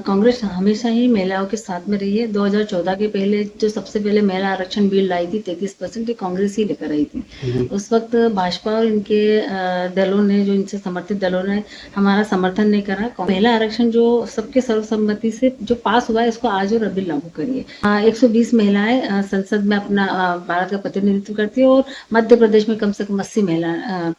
कांग्रेस हमेशा ही महिलाओं के साथ में रही है। 2014 के पहले जो सबसे पहले महिला आरक्षण बिल लाई थी 33%, ये कांग्रेस ही लेकर आई थी। उस वक्त भाजपा और इनके दलों ने, जो इनसे समर्थित दलों ने हमारा समर्थन नहीं करा। महिला आरक्षण जो सबके सर्वसम्मति से जो पास हुआ है, इसको आज और अभी लागू करिए। 120 महिलाएं संसद में अपना भारत का प्रतिनिधित्व करती है और मध्य प्रदेश में कम से कम 80 महिला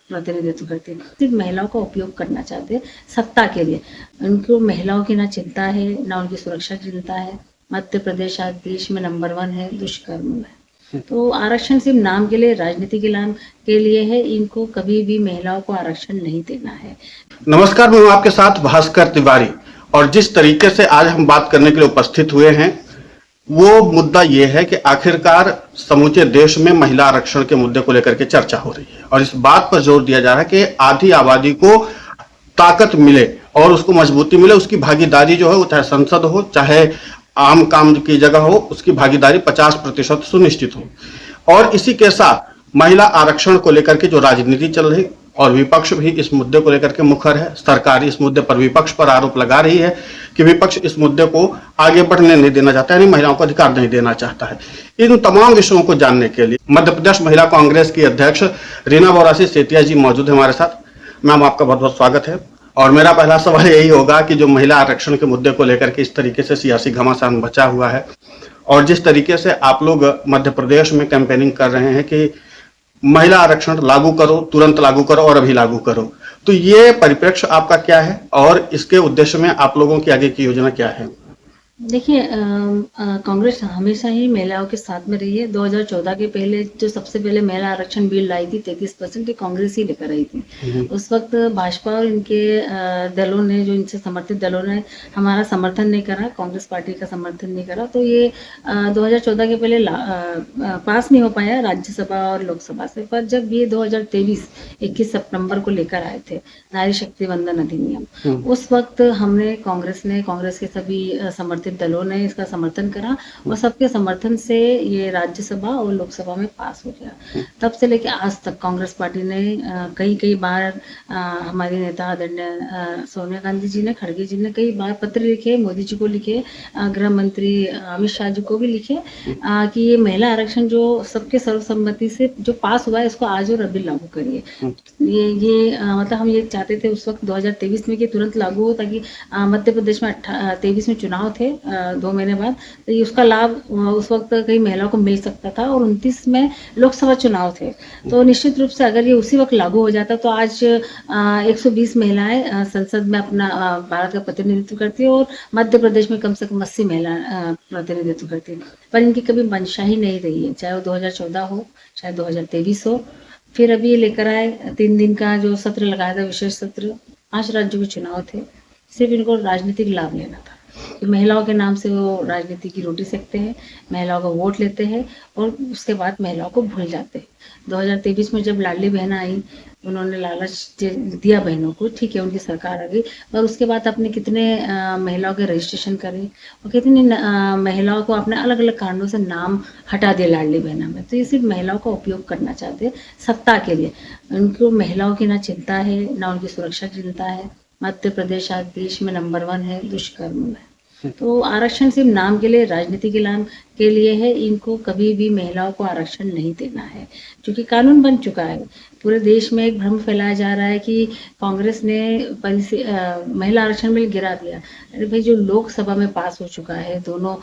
प्रतिनिधित्व करती है। सिर्फ महिलाओं का उपयोग करना चाहते हैं सत्ता के लिए। उनको महिलाओं की ना चिंता है, ना उनकी सुरक्षा की चिंता है। मध्य प्रदेश आज देश में नंबर 1 है दुष्कर्म में। तो आरक्षण सिर्फ नाम के लिए, राजनीति के लिए है। इनको कभी भी महिलाओं को आरक्षण नहीं देना है। नमस्कार, मैं हूं आपके साथ भास्कर तिवारी और जिस तरीके से आज हम बात करने के लिए उपस्थित हुए हैं वो मुद्दा ये है कि आखिरकार समूचे देश में महिला आरक्षण के मुद्दे को लेकर के चर्चा हो रही है और इस बात पर जोर दिया जा रहा है कि आधी आबादी को ताकत मिले और उसको मजबूती मिले। उसकी भागीदारी जो है वो चाहे संसद हो चाहे आम काम की जगह हो, उसकी भागीदारी 50% सुनिश्चित हो। और इसी के साथ महिला आरक्षण को लेकर के जो राजनीति चल रही और विपक्ष भी इस मुद्दे को लेकर के मुखर है। सरकार इस मुद्दे पर विपक्ष पर आरोप लगा रही है कि विपक्ष इस मुद्दे को आगे बढ़ने नहीं देना चाहता है, यानी महिलाओं को अधिकार नहीं देना चाहता है। इन तमाम विषयों को जानने के लिए मध्य प्रदेश महिला कांग्रेस की अध्यक्ष रीना बोरासी सेतिया जी मौजूद है हमारे साथ। मैम, आपका बहुत बहुत स्वागत है। और मेरा पहला सवाल यही होगा कि जो महिला आरक्षण के मुद्दे को लेकर के इस तरीके से सियासी घमासान बचा हुआ है और जिस तरीके से आप लोग मध्य प्रदेश में कैंपेनिंग कर रहे हैं कि महिला आरक्षण लागू करो, तुरंत लागू करो और अभी लागू करो, तो ये परिप्रेक्ष्य आपका क्या है और इसके उद्देश्य में आप लोगों की आगे की योजना क्या है? देखिए, कांग्रेस हमेशा ही महिलाओं के साथ में रही है। 2014 के पहले जो सबसे पहले महिला आरक्षण बिल लाई थी 33%, ये कांग्रेस ही लेकर आई थी। उस वक्त भाजपा और इनके दलों ने, जो इनसे समर्थित दलों ने हमारा समर्थन नहीं करा, कांग्रेस पार्टी का समर्थन नहीं करा। तो ये 2014 के पहले पास नहीं हो पाया राज्यसभा और लोकसभा से। पर जब ये 2023 21 सितंबर को लेकर आए थे नारी शक्ति वंदन अधिनियम, उस वक्त कांग्रेस के सभी समर्थित दलों ने इसका समर्थन करा और सबके समर्थन से ये राज्यसभा और लोकसभा में पास हो गया। तब से लेकर आज तक कांग्रेस पार्टी ने कई बार हमारी नेता आदरणीय सोनिया गांधी जी ने, खड़गे जी ने कई बार पत्र लिखे, मोदी जी को लिखे, गृह मंत्री अमित शाह जी को भी लिखे कि ये महिला आरक्षण जो सबके सर्वसम्मति से जो पास हुआ है, इसको आज और अभी लागू करिए। ये मतलब हम ये चाहते थे उस वक्त 2023 में कि तुरंत लागू हो, ताकि मध्य प्रदेश में 23 में चुनाव थे 2 महीने बाद, तो उसका लाभ उस वक्त कई महिलाओं को मिल सकता था। और 29 में लोकसभा चुनाव थे, तो निश्चित रूप से अगर ये उसी वक्त लागू हो जाता तो आज 120 महिलाएं संसद में अपना भारत का प्रतिनिधित्व करती है और मध्य प्रदेश में कम से कम 80 महिला प्रतिनिधित्व करती है। पर इनकी कभी मंशा ही नहीं रही है, चाहे वो 2014 हो चाहे 2023 हो। फिर अभी ये लेकर आए 3 दिन का जो सत्र लगाया था, विशेष सत्र, 5 राज्यों के चुनाव थे। सिर्फ इनको राजनीतिक लाभ लेना था कि महिलाओं के नाम से वो राजनीति की रोटी सेकते हैं, महिलाओं का वोट लेते हैं और उसके बाद महिलाओं को भूल जाते हैं। 2023 में जब लाडली बहन आई, उन्होंने लालच दिया बहनों को, ठीक है, उनकी सरकार आ गई, पर उसके बाद आपने कितने महिलाओं के रजिस्ट्रेशन करे और कितनी महिलाओं को अपने अलग अलग कारणों से नाम हटा दिया लाडली बहना में। तो ये सिर्फ महिलाओं का उपयोग करना चाहते हैं सत्ता के लिए। उनको महिलाओं की ना चिंता है, ना उनकी सुरक्षा की चिंता है। मध्य प्रदेश आज देश में नंबर 1 है दुष्कर्म में। तो आरक्षण सिर्फ नाम के लिए, राजनीति के लिए है। इनको कभी भी महिलाओं को आरक्षण नहीं देना है, क्योंकि कानून बन चुका है। पूरे देश में एक भ्रम फैलाया जा रहा है कि कांग्रेस ने महिला आरक्षण बिल गिरा दिया। अरे भाई, जो लोकसभा में पास हो चुका है, दोनों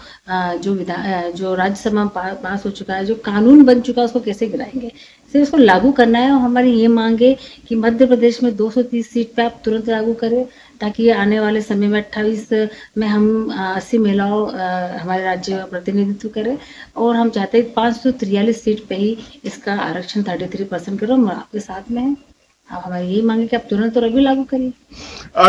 जो राज्यसभा में पास हो चुका है, जो कानून बन चुका है, उसको कैसे गिराएंगे? सिर्फ उसको लागू करना है। और हमारी ये मांग है कि मध्य प्रदेश में 230 सीट पे आप तुरंत लागू करें, ताकि आने वाले समय में 28 में हम 80 महिलाओं हमारे राज्य का प्रतिनिधित्व करें। और हम चाहते हैं 543 सीट पे ही इसका आरक्षण 33% करो। हम आपके साथ में हैं। अब हमारी यही मांगे कि आप तुरंत और अभी लागू करिए।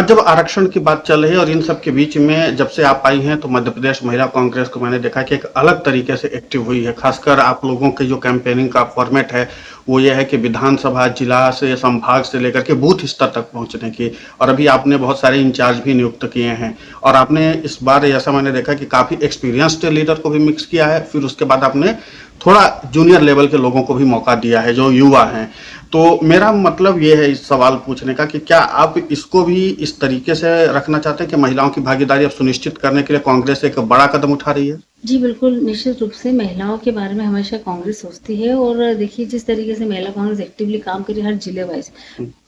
जब आरक्षण की बात चल रही है और इन सब के बीच में जब से आप आई हैं तो मध्य प्रदेश महिला कांग्रेस को मैंने देखा कि एक अलग तरीके से एक्टिव हुई है। खासकर आप लोगों के जो कैंपेनिंग का फॉर्मेट है वो ये है कि विधानसभा, जिला से, संभाग से लेकर के बूथ स्तर तक पहुंचने की। और अभी आपने बहुत सारे इंचार्ज भी नियुक्त किए हैं, और आपने इस बार ऐसा मैंने देखा कि काफ़ी एक्सपीरियंस्ड लीडर को भी मिक्स किया है, फिर उसके बाद आपने थोड़ा जूनियर लेवल के लोगों को भी मौका दिया है जो युवा हैं। तो मेरा मतलब ये है इस सवाल पूछने का कि क्या आप इसको भी इस तरीके से रखना चाहते हैं कि महिलाओं की भागीदारी अब सुनिश्चित करने के लिए कांग्रेस एक बड़ा कदम उठा रही है? जी बिल्कुल, निश्चित रूप से महिलाओं के बारे में हमेशा कांग्रेस सोचती है। और देखिए, जिस तरीके से महिला कांग्रेस एक्टिवली काम करी हर जिले वाइज,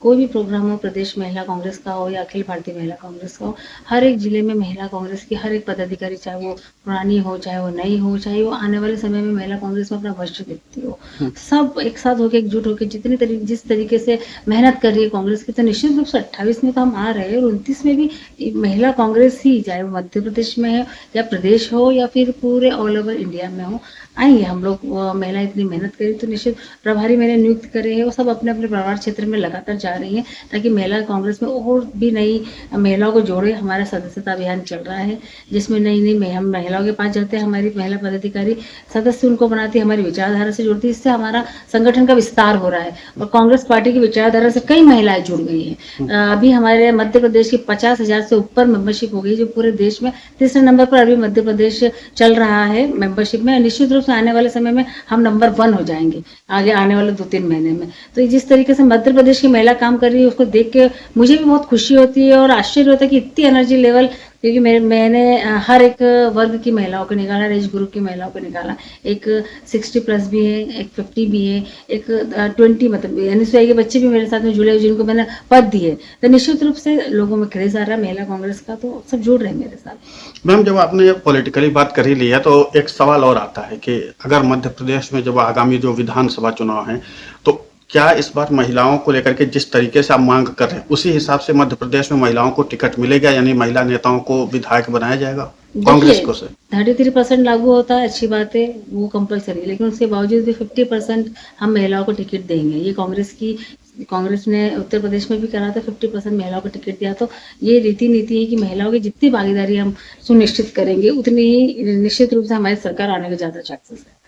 कोई भी प्रोग्राम हो, प्रदेश महिला कांग्रेस का हो या अखिल भारतीय महिला कांग्रेस का हो, हर एक जिले में महिला कांग्रेस की हर एक पदाधिकारी, चाहे वो पुरानी हो, चाहे वो नई हो, चाहे वो आने वाले समय में महिला कांग्रेस में अपना भविष्य देखती हो, सब एक साथ होकर, एकजुट होकर जिस तरीके से मेहनत कर रही है कांग्रेस की, तो निश्चित रूप से 28 में तो हम आ रहे हैं और 29 में भी महिला कांग्रेस ही, चाहे वो मध्य प्रदेश में है या प्रदेश हो या फिर पूरे ऑल ओवर इंडिया में हो, आएंगे हम लोग। महिला इतनी मेहनत करी तो निश्चित प्रभारी मैंने नियुक्त करे हैं, वो सब अपने अपने प्रभार क्षेत्र में लगातार जा रही हैं, ताकि महिला कांग्रेस में और भी नई महिलाओं को जोड़े। हमारा सदस्यता अभियान चल रहा है, जिसमें नई नई हम महिलाओं के पास जाते हैं, हमारी महिला पदाधिकारी सदस्य उनको बनाती है, हमारी विचारधारा से जुड़ती है। इससे हमारा संगठन का विस्तार हो रहा है और कांग्रेस पार्टी की विचारधारा से कई महिलाएं जुड़ गई हैं। अभी हमारे मध्य प्रदेश की 50,000 से ऊपर मेंबरशिप हो गई, जो पूरे देश में तीसरे नंबर पर अभी मध्य प्रदेश चल रहा है मेंबरशिप में। निश्चित रूप से आने वाले समय में हम नंबर 1 हो जाएंगे आगे आने वाले 2-3 महीने में। तो जिस तरीके से मध्य प्रदेश की महिला काम कर रही है, उसको देख के मुझे भी बहुत खुशी होती है और आश्चर्य होता है कि इतनी एनर्जी लेवल, क्योंकि मैंने हर एक वर्ग की महिलाओं को निकाला, एज ग्रुप की महिलाओं को निकाला। एक 60+ भी है, एक 50 भी है, एक 20, मतलब NSY के बच्चे भी मेरे साथ में जुड़े, जिनको मैंने पद दिए। तो निश्चित रूप से लोगों में क्रेज आ रहा है महिला कांग्रेस का, तो सब जुड़ रहे हैं मेरे साथ। मैम, जब आपने पॉलिटिकली बात कर ही ली है तो एक सवाल और आता है कि अगर मध्य प्रदेश में जब आगामी जो विधानसभा चुनाव हैं, तो क्या इस बार महिलाओं को लेकर के जिस तरीके से आप मांग कर रहे हैं, उसी हिसाब से मध्य प्रदेश में महिलाओं को टिकट मिलेगा, यानी महिला नेताओं को विधायक बनाया जाएगा कांग्रेस को से? 33% लागू होता है, अच्छी बात है, वो कंपलसरी है, लेकिन उसके बावजूद भी 50% हम महिलाओं को टिकट देंगे। ये कांग्रेस ने उत्तर प्रदेश में भी करा था, 50% महिलाओं को टिकट दिया। तो ये रीति नीति है कि महिलाओं की जितनी भागीदारी हम सुनिश्चित करेंगे, उतनी ही निश्चित रूप से हमारी सरकार आने के ज्यादा चांसेस है।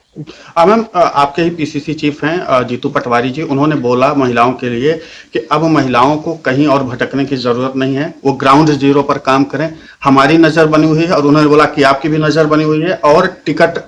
मैम, आपके ही पीसीसी चीफ हैं जीतू पटवारी जी, उन्होंने बोला महिलाओं के लिए कि अब महिलाओं को कहीं और भटकने की जरूरत नहीं है, वो ग्राउंड जीरो पर काम करें। हमारी नजर बनी हुई है और उन्होंने बोला कि आपकी भी नजर बनी हुई है और टिकट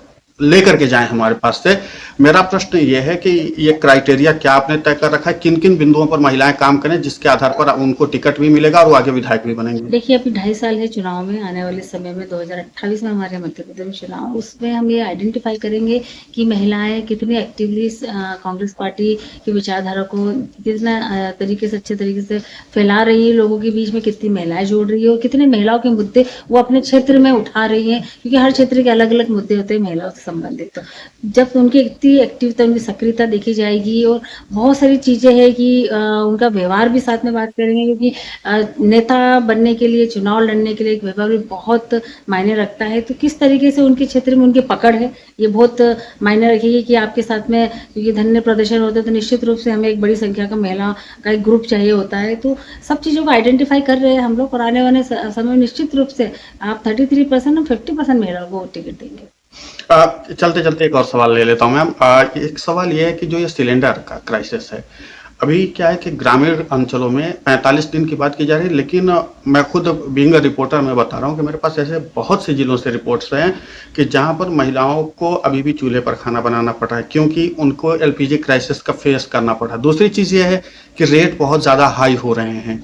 लेकर के जाएं हमारे पास से। मेरा प्रश्न ये है कि ये क्राइटेरिया क्या आपने तय कर रखा है, किन किन बिंदुओं पर महिलाएं काम करें जिसके आधार पर उनको टिकट भी मिलेगा और वो आगे विधायक भी बनेंगे? देखिए, अभी 2.5 साल है चुनाव में, आने वाले समय में 2028 में हमारे मध्य प्रदेश में चुनाव, उसमें हम ये आइडेंटिफाई करेंगे कि महिलाएं कितनी एक्टिवली कांग्रेस पार्टी की विचारधारा को कितना तरीके से, अच्छे तरीके से फैला रही है, लोगों के बीच में कितनी महिलाएं जोड़ रही है और कितने महिलाओं के मुद्दे वो अपने क्षेत्र में उठा रही है, क्योंकि हर क्षेत्र के अलग अलग मुद्दे होते हैं महिलाओं से संबंधित। तो जब उनकी इतनी एक्टिवता, उनकी सक्रियता देखी जाएगी और बहुत सारी चीजें हैं कि उनका व्यवहार भी साथ में बात करेंगे, क्योंकि नेता बनने के लिए, चुनाव लड़ने के लिए एक व्यवहार भी बहुत मायने रखता है। तो किस तरीके से उनके क्षेत्र में उनकी पकड़ है, ये बहुत मायने रखेगी कि आपके साथ में, क्योंकि धन्य प्रदर्शन होता है तो निश्चित रूप से हमें एक बड़ी संख्या का महिला का एक ग्रुप चाहिए होता है। तो सब चीज़ों को आइडेंटिफाई कर रहे हैं हम लोग और आने वाले समय में निश्चित रूप से आप 33% और 50% महिलाओं को टिकट देंगे। चलते चलते एक और सवाल ले लेता हूँ मैम। एक सवाल ये है कि जो ये सिलेंडर का क्राइसिस है, अभी क्या है कि ग्रामीण अंचलों में 45 दिन की बात की जा रही है, लेकिन मैं खुद बीइंग अ रिपोर्टर मैं बता रहा हूँ कि मेरे पास ऐसे बहुत से जिलों से रिपोर्ट्स हैं कि जहाँ पर महिलाओं को अभी भी चूल्हे पर खाना बनाना पड़ रहा है, क्योंकि उनको एलपीजी क्राइसिस का फेस करना पड़ रहा है। दूसरी चीज़ ये है कि रेट बहुत ज़्यादा हाई हो रहे हैं,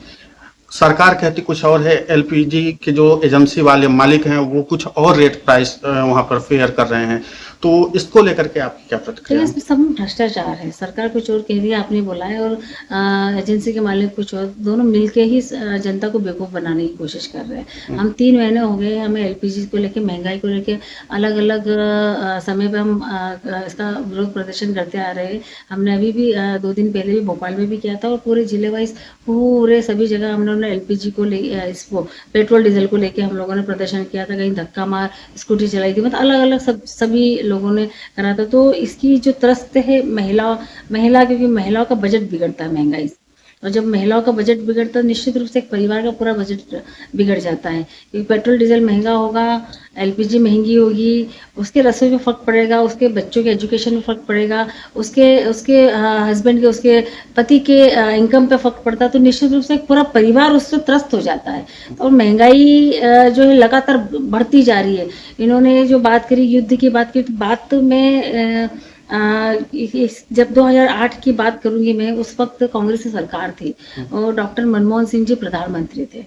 सरकार कहती कुछ और है, एलपीजी के जो एजेंसी वाले मालिक हैं वो कुछ और रेट प्राइस वहाँ पर फेयर कर रहे हैं। तो इसको लेकर के आपकी क्या प्रतिक्रिया है? इसमें सब भ्रष्टाचार है, सरकार कुछ और कह रही है, आपने बोला है, और एजेंसी के मालिक कुछ और, दोनों मिलके ही जनता को बेवकूफ़ बनाने की कोशिश कर रहे हैं। हम 3 महीने हो गए, हमें एलपीजी को लेके, महंगाई को लेके अलग अलग समय पे हम इसका विरोध प्रदर्शन करते आ रहे हैं। हमने अभी भी 2 दिन पहले भी भोपाल में भी किया था और पूरे जिले वाइज पूरे सभी जगह हम लोगों ने एलपीजी को ले, इसको पेट्रोल डीजल को लेके हम लोगों ने प्रदर्शन किया था। कहीं धक्का मार स्कूटी चलाई थी, मतलब अलग अलग सभी लोगों ने करा था। तो इसकी जो त्रस्त है महिला, क्योंकि महिलाओं का बजट बिगड़ता है महंगाई से, और जब महिलाओं का बजट बिगड़ता है निश्चित रूप से एक परिवार का पूरा बजट बिगड़ जाता है, क्योंकि पेट्रोल डीजल महंगा होगा, एलपीजी महंगी होगी, उसके रसोई में फ़र्क पड़ेगा, उसके बच्चों के एजुकेशन में फ़र्क पड़ेगा, उसके उसके हस्बैंड के, उसके पति के इनकम पे फ़र्क पड़ता है, तो निश्चित रूप से एक पूरा परिवार उससे त्रस्त हो जाता है। और महंगाई जो है लगातार बढ़ती जा रही है। इन्होंने जो बात करी, युद्ध की बात की, तो बात में जब 2008 की बात करूंगी मैं, उस वक्त कांग्रेस की सरकार थी और डॉक्टर मनमोहन सिंह जी प्रधानमंत्री थे।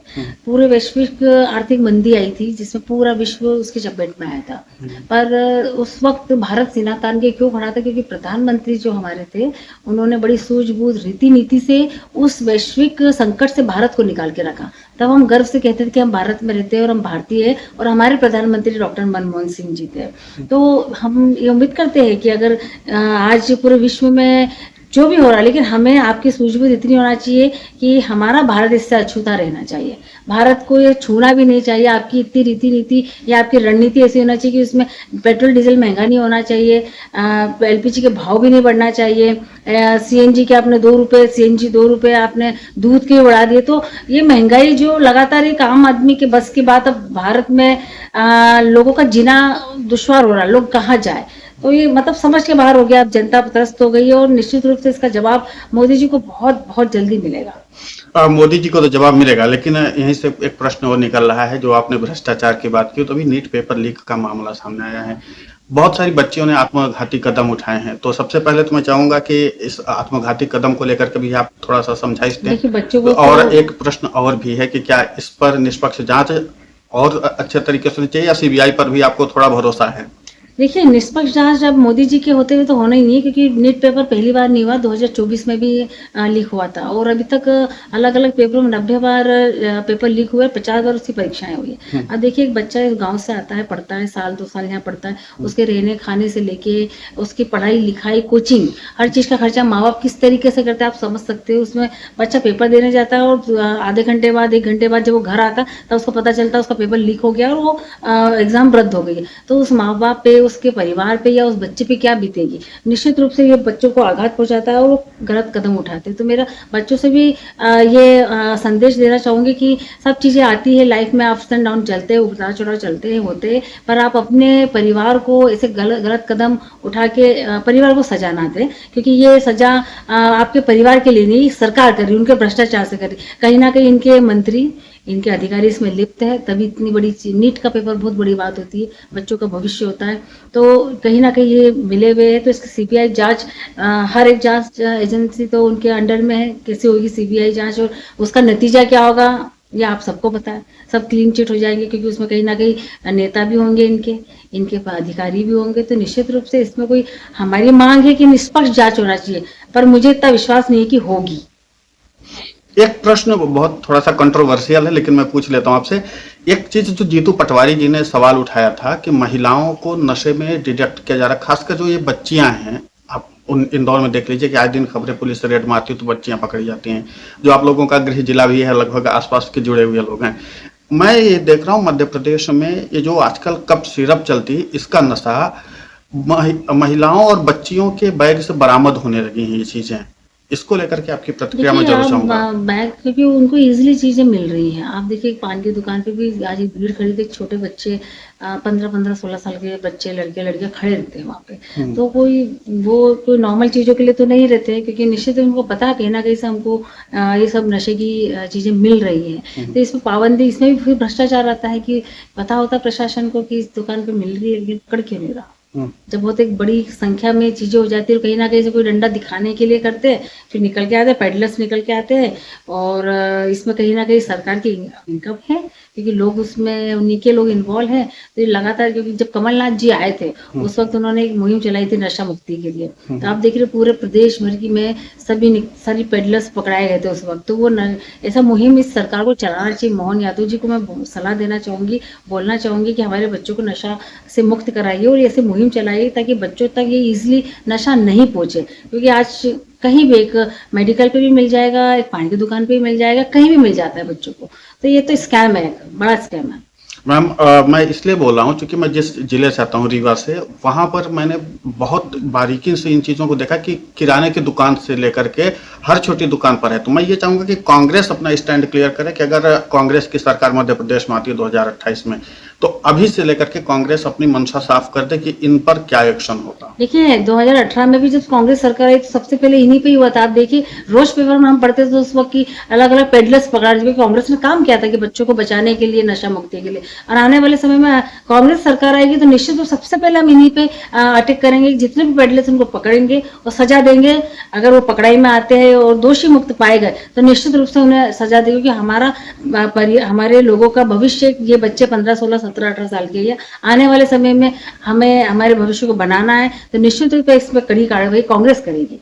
पूरे वैश्विक आर्थिक मंदी आई थी जिसमें पूरा विश्व उसकी चपेट में आया था। पर उस वक्त भारत सीना तान के क्यों खड़ा था? क्योंकि प्रधानमंत्री जो हमारे थे उन्होंने बड़ी सूझबूझ रीति नीति से उस वैश्विक संकट से भारत को निकाल के रखा। तब हम गर्व से कहते थे कि हम भारत में रहते हैं और हम भारतीय हैं, और हमारे प्रधानमंत्री डॉक्टर मनमोहन सिंह जी थे। तो हम ये उम्मीद करते हैं कि अगर आज पूरे विश्व में जो भी हो रहा है, लेकिन हमें आपकी सूझबूझ इतनी होना चाहिए कि हमारा भारत इससे अछूता रहना चाहिए। भारत को ये छूना भी नहीं चाहिए। आपकी इतनी रीति नीति या आपकी रणनीति ऐसी होना चाहिए कि उसमें पेट्रोल डीजल महंगा नहीं होना चाहिए, एलपीजी के भाव भी नहीं बढ़ना चाहिए, सीएनजी के आपने 2 रुपये, सीएनजी 2 रुपये आपने दूध के बढ़ा दिए। तो ये महंगाई जो लगातार एक आम आदमी के बस की बात, अब भारत में लोगों का जीना दुश्वार हो रहा है, लोग कहाँ जाए, तो ये मतलब समझ के बाहर हो गया। अब जनता त्रस्त हो गई है और निश्चित रूप से इसका जवाब मोदी जी को बहुत बहुत जल्दी मिलेगा। मोदी जी को तो जवाब मिलेगा, लेकिन यहीं से एक प्रश्न और निकल रहा है। जो आपने भ्रष्टाचार की बात की, तो अभी नीट पेपर लीक का मामला सामने आया है। बहुत सारी बच्चियों ने आत्मघाती कदम उठाए हैं। तो सबसे पहले तो मैं चाहूंगा कि इस आत्मघाती कदम को लेकर के भी आप थोड़ा सा समझाइश दें। देखिए बच्चों को और एक प्रश्न और भी है कि क्या इस पर निष्पक्ष जांच और अच्छे तरीके से होनी चाहिए, या सीबीआई पर भी आपको थोड़ा भरोसा है? देखिए निष्पक्ष जांच अब मोदी जी के होते हुए तो होना ही नहीं है, क्योंकि नीट पेपर पहली बार नहीं हुआ, 2024 में भी लीक हुआ था और अभी तक अलग अलग पेपरों में 90 बार पेपर लीक हुए, 50 बार उसकी परीक्षाएं हुई है। अब देखिए एक बच्चा इस गांव से आता है, पढ़ता है, साल 2 साल यहाँ पढ़ता है, उसके रहने खाने से लेके उसकी पढ़ाई लिखाई कोचिंग हर चीज़ का खर्चा माँ बाप किस तरीके से करते हैं आप समझ सकते हो। उसमें बच्चा पेपर देने जाता है और आधे घंटे बाद 1 घंटे बाद जब वो घर आता है तब उसको पता चलता है उसका पेपर लीक हो गया और वो एग्जाम रद्द हो गई। तो उस माँ बाप पे, उसके परिवार पे या उस बच्चे पे क्या बीतेगी? निश्चित रूप से ये बच्चों को आघात पहुंचाता है और वो गलत कदम उठाते हैं। तो मेरा बच्चों से भी ये संदेश देना चाहूंगी कि सब चीज़ें आती है लाइफ में, अप्स एंड डाउन चलते हैं, उतार चढ़ाव चलते हैं, होते हैं, पर आप अपने परिवार को ऐसे गलत कदम उठा के परिवार को सजा ना दें, क्योंकि ये सजा आपके परिवार के लिए नहीं, सरकार कर रही है, उनके भ्रष्टाचार से कर रही है। कहीं ना कहीं इनके मंत्री, इनके अधिकारी इसमें लिप्त है, तभी इतनी बड़ी नीट का पेपर बहुत बड़ी बात होती है, बच्चों का भविष्य होता है। तो कहीं ना कहीं ये मिले हुए हैं। तो इसकी सीबीआई जांच, हर एक जांच एजेंसी तो उनके अंडर में है, कैसे होगी सीबीआई जांच और उसका नतीजा क्या होगा ये आप सबको पता है। सब क्लीन चिट हो जाएंगे, क्योंकि उसमें कहीं ना कहीं नेता भी होंगे, इनके अधिकारी भी होंगे। तो निश्चित रूप से इसमें कोई हमारी मांग है कि निष्पक्ष जांच होना चाहिए, पर मुझे इतना विश्वास नहीं है कि होगी। एक प्रश्न बहुत थोड़ा सा कंट्रोवर्शियल है, लेकिन मैं पूछ लेता हूं आपसे। एक चीज जो जीतू पटवारी जी ने सवाल उठाया था कि महिलाओं को नशे में डिटेक्ट किया जा रहा है, खासकर जो ये बच्चियां हैं। आप इंदौर में देख लीजिए कि आए दिन खबरें पुलिस रेड मारती है तो बच्चियां पकड़ी जाती हैं। जो आप लोगों का गृह जिला भी है, लगभग आसपास के जुड़े हुए लोग हैं। मैं ये देख रहा हूँ मध्य प्रदेश में ये जो आजकल कप सिरप चलती है, इसका नशा महिलाओं और बच्चियों के बैग से बरामद होने लगी हैं ये चीजें। इसको लेकर के आपकी प्रतिक्रिया मैं जरूर चाहूंगा। बैग, क्योंकि उनको इजीली चीजें मिल रही हैं। आप देखिए एक पान की दुकान पे भी आज एक भीड़ खड़ी थी, छोटे बच्चे 15-16 साल के बच्चे, लड़के लड़कियां खड़े रहते हैं वहाँ पे। तो कोई नॉर्मल चीजों के लिए तो नहीं रहते हैं, क्योंकि निश्चित उनको पता है कहीं ना कहीं से हमको ये सब नशे की चीजें मिल रही हैं। तो इसमें पाबंदी, इसमें भी फिर भ्रष्टाचार आता है कि पता होता प्रशासन को कि इस दुकान पे मिल रही है, लेकिन पकड़ क्यों नहीं रहा? जब बहुत एक बड़ी संख्या में चीजें हो जाती है, कहीं ना कहीं से कोई डंडा दिखाने के लिए करते हैं, फिर निकल के आते हैं, पेडलर्स निकल के आते हैं। और इसमें कहीं ना कहीं सरकार की इनकम है, क्योंकि लोग उसमें उन्हीं के लोग इन्वॉल्व हैं। तो ये लगातार, क्योंकि जब कमलनाथ जी आए थे उस वक्त उन्होंने एक मुहिम चलाई थी नशा मुक्ति के लिए। तो आप देख रहे पूरे प्रदेश भर की में सारी पेडलर्स पकड़ाए गए थे उस वक्त। तो वो ऐसा मुहिम इस सरकार को चलाना चाहिए। मोहन यादव जी को मैं सलाह देना चाहूंगी, बोलना चाहूंगी कि हमारे बच्चों को नशा से मुक्त कराइए और ऐसे मुहिम चलाइए ताकि बच्चों तक ये इजीली नशा नहीं पहुंचे। क्योंकि आज कहीं भी, एक मेडिकल पे भी मिल जाएगा, एक पानी की दुकान पे भी मिल जाएगा, कहीं भी मिल जाता है बच्चों को। तो ये तो स्कैम है, बड़ा स्कैम है। मैम मैं इसलिए बोल रहा हूँ क्योंकि मैं जिस जिले से आता हूँ रीवा से, वहां पर मैंने बहुत बारीकी से इन चीजों को देखा कि किराने की दुकान से लेकर के हर छोटी दुकान पर है। तो मैं ये चाहूंगा कि कांग्रेस अपना स्टैंड क्लियर करे कि अगर कांग्रेस की सरकार मध्य प्रदेश में आती है 2028 में, तो अभी से लेकर के कांग्रेस अपनी मंशा साफ कर दे कि इन पर क्या एक्शन होगा। देखिए 2018 में भी जब कांग्रेस सरकार आई तो सबसे पहले इन्हीं पे ही हुआ था। आप देखिए रोज पेपर में हम पढ़ते थे तो उस वक्त की अलग अलग पेडलर्स पकड़ा, जो कांग्रेस ने काम किया था कि बच्चों को बचाने के लिए, नशा मुक्ति के लिए। और आने वाले समय में कांग्रेस सरकार आएगी तो निश्चित रूप सबसे पहले हम इन्हीं पे अटैक करेंगे। जितने भी पेडलर्स उनको पकड़ेंगे और सजा देंगे। अगर वो पकड़ाई में आते हैं और दोषी मुक्त पाए गए तो निश्चित रूप से उन्हें सजा देंगे, क्योंकि हमारे लोगों का भविष्य, ये बच्चे 15, 16, 17, 18 साल के हैं। आने वाले समय में हमें हमारे भविष्य को बनाना है, तो निश्चित रूप से इस पर कड़ी कार्रवाई कांग्रेस करेगी।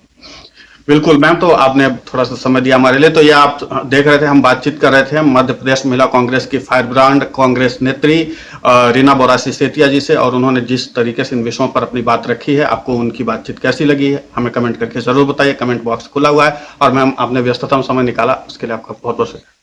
बिल्कुल मैम, तो आपने थोड़ा सा समय दिया हमारे लिए। तो ये आप देख रहे थे, हम बातचीत कर रहे थे मध्य प्रदेश महिला कांग्रेस की फायर ब्रांड कांग्रेस नेत्री रीना बोरासी सेतिया जी से, और उन्होंने जिस तरीके से इन विषयों पर अपनी बात रखी है, आपको उनकी बातचीत कैसी लगी है हमें कमेंट करके जरूर बताइए। कमेंट बॉक्स खुला हुआ है। और मैम आपने व्यस्तता में समय निकाला, उसके लिए आपका बहुत बहुत शुक्रिया।